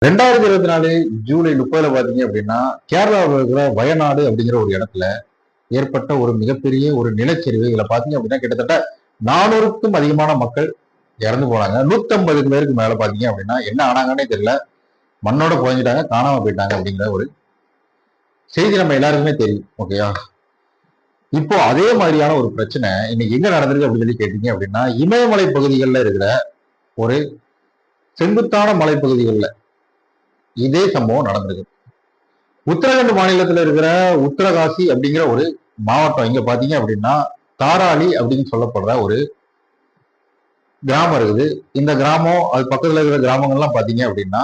2024 ஜூலை 30 பாத்தீங்க அப்படின்னா கேரளாவில் இருக்கிற வயநாடு அப்படிங்கிற ஒரு இடத்துல ஏற்பட்ட ஒரு மிகப்பெரிய ஒரு நிலச்சரிவு. இதுல பாத்தீங்க அப்படின்னா கிட்டத்தட்ட 400க்கும் அதிகமான மக்கள் இறந்து போனாங்க. 150 பேருக்கு மேல பாத்தீங்க அப்படின்னா என்ன ஆனாங்கன்னே தெரியல, மண்ணோட புழஞ்சிட்டாங்க, காணாம போயிட்டாங்க அப்படிங்கிற ஒரு செய்தி நம்ம எல்லாருக்குமே தெரியும். ஓகேயா, இப்போ அதே மாதிரியான ஒரு பிரச்சனை இன்னைக்கு எங்க நடந்திருக்கு அப்படின்னு சொல்லி கேட்டீங்க அப்படின்னா, இமயமலை பகுதிகளில் இருக்கிற ஒரு செங்குத்தான மலைப்பகுதிகளில் இதே சம்பவம் நடந்திருக்கு. உத்தரகாண்ட் மாநிலத்தில் இருக்கிற உத்தரகாசி அப்படிங்கிற ஒரு மாவட்டம், இங்க பாத்தீங்க அப்படின்னா தாராளி அப்படின்னு சொல்லப்படுற ஒரு கிராமம் இருக்குது. இந்த கிராமம் அது பக்கத்துல இருக்கிற கிராமங்கள்லாம் பாத்தீங்க அப்படின்னா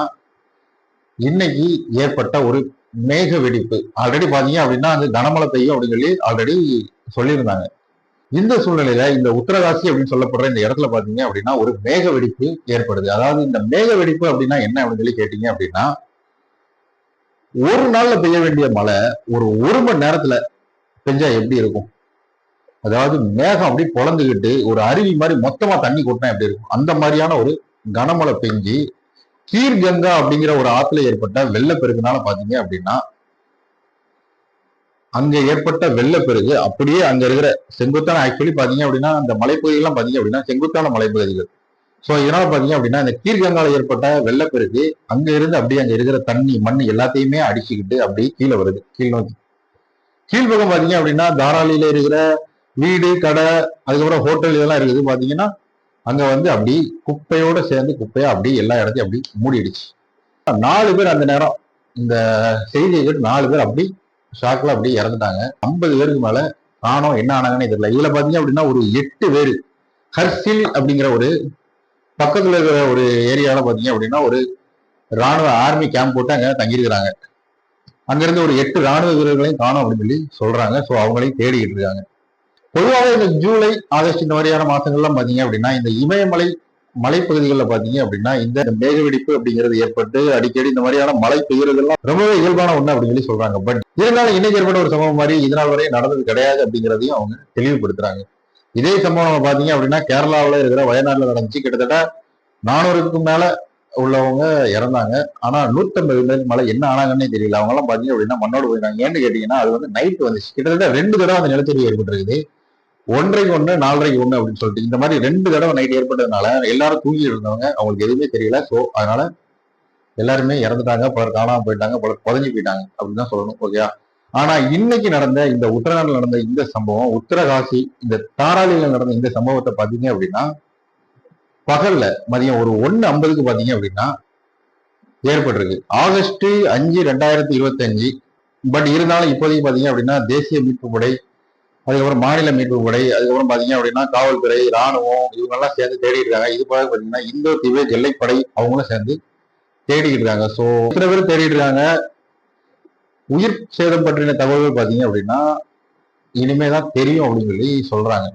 இன்னைக்கு ஏற்பட்ட ஒரு மேக வெடிப்பு. ஆல்ரெடி பாத்தீங்க அப்படின்னா அங்க கனமழை பெய்யும் அப்படின்னு சொல்லி ஆல்ரெடி சொல்லியிருந்தாங்க. இந்த சூழ்நிலையில இந்த உத்தரகாசி அப்படின்னு சொல்லப்படுற இந்த இடத்துல பாத்தீங்க அப்படின்னா ஒரு மேக வெடிப்பு ஏற்படுது. அதாவது இந்த மேக வெடிப்பு அப்படின்னா என்ன அப்படின்னு சொல்லி கேட்டீங்க அப்படின்னா, ஒரு நாள்ல பெய்ய வேண்டிய மழை ஒரு மணி நேரத்துல பெஞ்சா எப்படி இருக்கும்? அதாவது மேகம் அப்படி பொழந்துகிட்டு ஒரு அருவி மாதிரி மொத்தமா தண்ணி கொட்டினா எப்படி இருக்கும்? அந்த மாதிரியான ஒரு கனமழை பெஞ்சு கீர்கங்கா அப்படிங்கிற ஒரு ஆத்துல ஏற்பட்ட வெள்ளப்பெருக்குனால பாத்தீங்க அப்படின்னா அங்க ஏற்பட்ட வெள்ளப்பெருக்கு அப்படியே அங்க இருக்கிற செங்குத்தான ஆக்சுவலி பாத்தீங்க அப்படின்னா அந்த மலைப்பகுதிகள்லாம் பாத்தீங்க அப்படின்னா செங்குத்தான மலைப்பகுதிகள். ஸோ இதனால பாத்தீங்க அப்படின்னா இந்த கீழ்கங்கால ஏற்பட்ட வெள்ளப்பெருக்கு அங்க இருந்து அப்படியே அங்க இருக்கிற தண்ணி மண் எல்லாத்தையுமே அடிச்சுக்கிட்டு அப்படியே கீழே வருது, கீழ் நோக்கி. கீழ்பக்கம் பாத்தீங்க அப்படின்னா தாராளியில இருக்கிற வீடு, கடை, அதுக்கப்புறம் ஹோட்டல் இதெல்லாம் இருக்குது. பாத்தீங்கன்னா அங்க வந்து அப்படி குப்பையோட சேர்ந்து குப்பையா அப்படி எல்லா இடத்தையும் அப்படி மூடிடுச்சு. 4 பேர் அந்த நேரம் இந்த செய்தியை கேட்டு 4 பேர் அப்படி ஷாக்ல அப்படி இறந்துட்டாங்க. 50 பேருக்கு மேல காணோம், என்ன ஆனாங்கன்னு தெரியல. இதுல பாத்தீங்க அப்படின்னா ஒரு 8 பேர் ஹர்சில் அப்படிங்கிற ஒரு பக்கத்துல இருக்கிற ஒரு ஏரியால பாத்தீங்க அப்படின்னா ஒரு ராணுவ ஆர்மி கேம்ப் போட்டு அங்க தங்கியிருக்கிறாங்க. அங்கிருந்து ஒரு 8 ராணுவ வீரர்களையும் காணோம் அப்படின்னு சொல்லி சொல்றாங்க. ஸோ அவங்களையும் தேடிக்கிட்டு இருக்காங்க. பொதுவாக இந்த ஜூலை, ஆகஸ்ட் இந்த மாதிரியான மாசங்கள்லாம் பாத்தீங்க அப்படின்னா இந்த இமயமலை மலைப்பகுதிகளில் பாத்தீங்க அப்படின்னா இந்த மேகவெடிப்பு அப்படிங்கிறது ஏற்பட்டு அடிக்கடி இந்த மாதிரியான மழை பெய்யறதெல்லாம் ரொம்பவே இயல்பான ஒண்ணு அப்படின்னு சொல்லி சொல்றாங்க. பட் இருந்தாலும் இன்னைக்கு ஏற்பட்ட ஒரு சம்பவம் மாதிரி இதனால் வரை நடந்தது கிடையாது அப்படிங்கிறதையும் அவங்க தெளிவுபடுத்துறாங்க. இதே சம்பவம் நம்ம பாத்தீங்க அப்படின்னா கேரளாவில் இருக்கிற வயநாடுல நடந்துச்சு. கிட்டத்தட்ட 400க்கும் மேல உள்ளவங்க இறந்தாங்க. ஆனா 150 பேருக்கு மேல என்ன ஆனாங்கன்னே தெரியல. அவங்க எல்லாம் பாத்தீங்க அப்படின்னா மண்ணோடு போயிருக்காங்க. ஏன்னு கேட்டீங்கன்னா அது வந்து நைட் வந்துச்சு. கிட்டத்தட்ட 2 தடவை அந்த நிலச்சரிவு ஏற்பட்டிருக்குது. 1:30க்கு 1, 4:30க்கு 1 அப்படின்னு சொல்லிட்டு இந்த மாதிரி 2 தடவை நைட் ஏற்பட்டதுனால எல்லாரும் தூங்கி இருந்தவங்க, அவங்களுக்கு எதுவுமே தெரியல. ஸோ அதனால எல்லாருமே இறந்துட்டாங்க, பலர் காணாம போயிட்டாங்க, பலர் புதஞ்சு போயிட்டாங்க அப்படின்னு தான் சொல்லணும். ஓகேயா, ஆனா இன்னைக்கு நடந்த இந்த உத்தரகாண்ட்ல நடந்த இந்த சம்பவம், உத்தரகாசி இந்த தாராளியில நடந்த இந்த சம்பவத்தை பாத்தீங்க அப்படின்னா பகல்ல மதியம் ஒரு 1:50க்கு பாத்தீங்க அப்படின்னா ஏற்பட்டிருக்கு. ஆகஸ்ட் 5, 2025. பட் இருந்தாலும் இப்போதைக்கு பாத்தீங்க அப்படின்னா தேசிய மீட்பு படை, அதுக்கப்புறம் மாநில மீட்பு படை, அதுக்கப்புறம் பாத்தீங்க அப்படின்னா காவல்துறை, ராணுவம் இவங்க எல்லாம் சேர்ந்து தேடிட்டு இருக்காங்க. இது போல பாத்தீங்கன்னா இந்தோ திபெத் எல்லைப்படை அவங்களும் சேர்ந்து தேடிக்கிட்டு இருக்காங்க. சோ எத்தனை பேர் தேடிட்டு இருக்காங்க. உயிர் சேதம் பற்றின தகவல்கள் பாத்தீங்க அப்படின்னா இனிமேதான் தெரியும் அப்படின்னு சொல்லி சொல்றாங்க.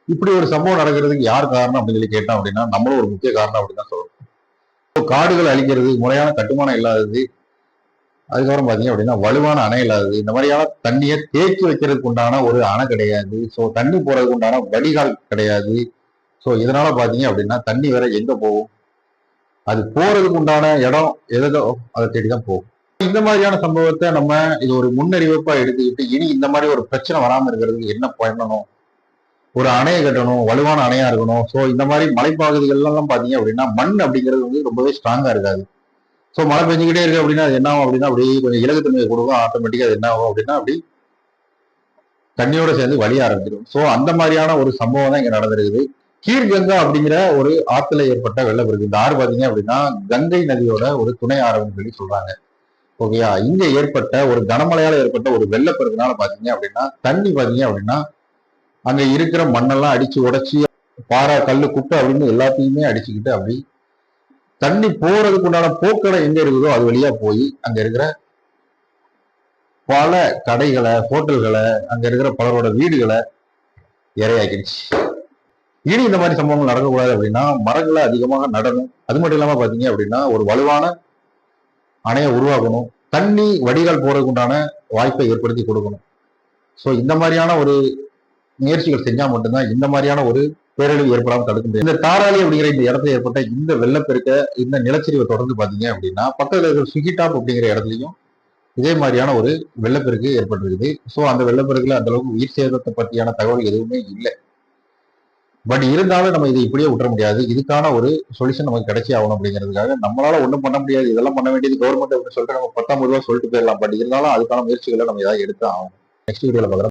இப்படி ஒரு சம்பவம் நடக்கிறதுக்கு யார் காரணம் அப்படின்னு சொல்லி கேட்டோம் அப்படின்னா நம்மளும் ஒரு முக்கிய காரணம் அப்படின்னு தான் சொல்லணும். காடுகள் அழிக்கிறது, முறையான கட்டுமானம் இல்லாதது, அதுக்கப்புறம் பாத்தீங்க அப்படின்னா வலுவான அணை இல்லாதது, இந்த மாதிரியான தண்ணியை தேக்கி வைக்கிறதுக்கு உண்டான ஒரு அணை கிடையாது. ஸோ தண்ணி போறதுக்கு உண்டான வடிகால் கிடையாது. ஸோ இதனால பாத்தீங்க அப்படின்னா தண்ணி வேற எங்க போகும்? அது போறதுக்கு உண்டான இடம் எதோ அதை தேடிதான் போகும். இந்த மாதிரியான சம்பவத்தை நம்ம இது ஒரு முன்னறிவிப்பா எடுத்துக்கிட்டு இனி இந்த மாதிரி ஒரு பிரச்சனை வராம இருக்கிறதுக்கு என்ன பண்ணணும்? ஒரு அணையை கட்டணும், வலுவான அணையா இருக்கணும். ஸோ இந்த மாதிரி மலைப்பகுதிகள்லாம் பாத்தீங்க அப்படின்னா மண் அப்படிங்கிறது வந்து ரொம்பவே ஸ்ட்ராங்கா இருக்காது. ஸோ மழை பெஞ்சுக்கிட்டே இருக்கு அப்படின்னா அது என்ன ஆகும் அப்படின்னா அப்படியே கொஞ்சம் இலகுத்தன்மையை கொடுக்கும். ஆட்டோமேட்டிக்கா அது என்ன ஆகும் அப்படின்னா அப்படி தண்ணியோட சேர்ந்து வழிய ஆரம்பிச்சிடும். ஸோ அந்த மாதிரியான ஒரு சம்பவம் தான் இங்க நடந்திருக்குது. கீழ்கங்கா அப்படிங்கிற ஒரு ஆத்துல ஏற்பட்ட வெள்ளப்பெருக்கு. இந்த ஆறு பாத்தீங்க அப்படின்னா கங்கை நதியோட ஒரு துணை ஆறுன்னு சொல்லி சொல்றாங்க. ஓகேயா, இங்க ஏற்பட்ட ஒரு கனமழையால ஏற்பட்ட ஒரு வெள்ளப்பெருக்குனால பாத்தீங்க அப்படின்னா தண்ணி பாத்தீங்க அப்படின்னா அங்க இருக்கிற மண்ணெல்லாம் அடிச்சு உடைச்சி பாறை, கல்லு, குப்பை அப்படின்னு எல்லாத்தையுமே அடிச்சுக்கிட்டு அப்படி தண்ணி போறதுக்கு உண்டான போக்கடை எங்க இருக்குதோ அது வழியா போய் அங்க இருக்கிற பல கடைகளை, ஹோட்டல்களை, அங்க இருக்கிற பலரோட வீடுகளை இரையாக்கிடுச்சு. இனி இந்த மாதிரி சம்பவங்கள் நடக்கக்கூடாது அப்படின்னா மரங்களை அதிகமாக நடணும். அது மட்டும் இல்லாம பாத்தீங்க அப்படின்னா ஒரு வலுவான அணையை உருவாக்கணும். தண்ணி வடிகால் போறதுக்கு உண்டான வாய்ப்பை ஏற்படுத்தி கொடுக்கணும். ஸோ இந்த மாதிரியான ஒரு முயற்சிகள் செஞ்சா மட்டும்தான் இந்த மாதிரியான ஒரு பேரழிவு ஏற்படாமல் தடுக்க முடியும். இந்த தாராளி அப்படிங்கிற இந்த இடத்துல ஏற்பட்ட இந்த வெள்ளப்பெருக்க, இந்த நிலச்சரிவை தொடர்ந்து பாத்தீங்க அப்படின்னா பக்கத்துல இருக்கிற சுகிடாப் அப்படிங்கிற இடத்துலயும் இதே மாதிரியான ஒரு வெள்ளப்பெருக்கு ஏற்பட்டிருக்குது. ஸோ அந்த வெள்ளப்பெருக்குல அந்த அளவுக்கு உயிர் சேதத்தை பற்றியான தகவல் எதுவுமே இல்லை. பட் இருந்தாலும் நம்ம இதை இப்படியே விட்டுற முடியாது. இதுக்கான ஒரு சொல்யூஷன் நமக்கு கிடைச்சி ஆகணும் அப்படிங்கிறதுக்காக நம்மளால ஒன்றும் பண்ண முடியாது. இதெல்லாம் பண்ண வேண்டியது கவர்மெண்ட் அப்படின்னு சொல்லிட்டு நம்ம 19 ரூபா சொல்லிட்டு போயிடலாம். பட் இருந்தாலும் அதுக்கான முயற்சிகளை நம்ம ஏதாவது எடுத்து ஆகணும். நெக்ஸ்ட் வீடியோல பார்க்கலாம்.